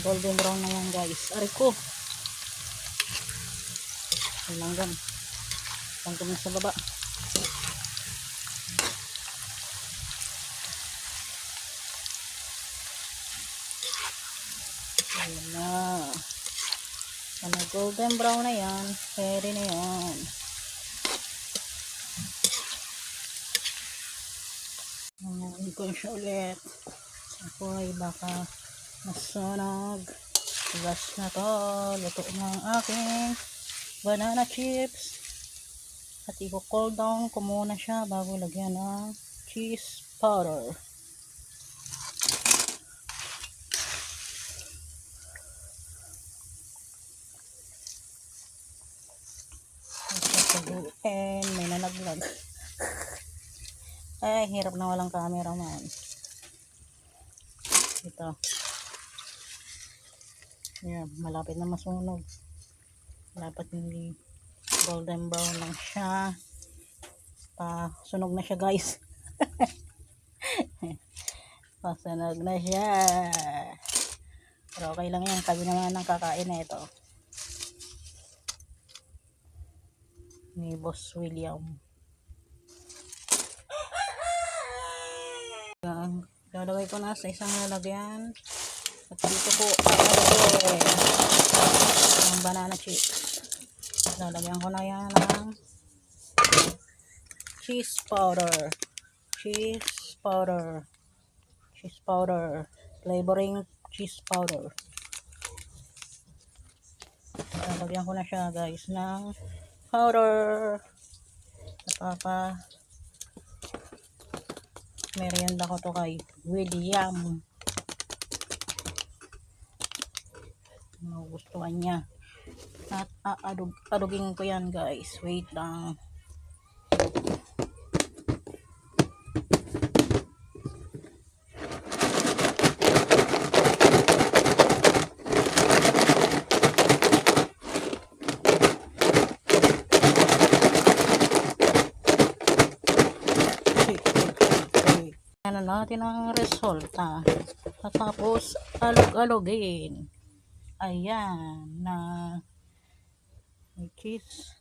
golden brown na yan guys. Aray ko. Langgam. Langgam na sa baba. Ayan na. Ano, golden brown na yan. Pwede na yan. Ngayon ko siya ulit. Ako ay baka masunog. Gas na to. Luto ng aking banana chips. At i-cool down ko muna siya bago lagyan ng cheese powder. And may nalaglag. Ay, hirap na walang cameraman. Ito. Yan, malapit na masunog. Dapat hindi golden brown lang siya. Pasunog na siya guys. Pasunog na siya. Pero okay lang yan. Kami naman ang kakain na ito. Ni Boss William. Yan. Lalagay ko na sa isang lalagyan. At dito ko lalagay ang banana chips. Lalagyan ko na yan ng cheese powder. Cheese powder. Cheese powder. Flavoring cheese powder. Lalagyan ko na siya guys ng powder. Merienda ko to kay William. Gustuhan niya. At adugin ko yan guys. Wait lang. Ano natin ang resulta. Tapos alog-alogin. Ayan na may cheese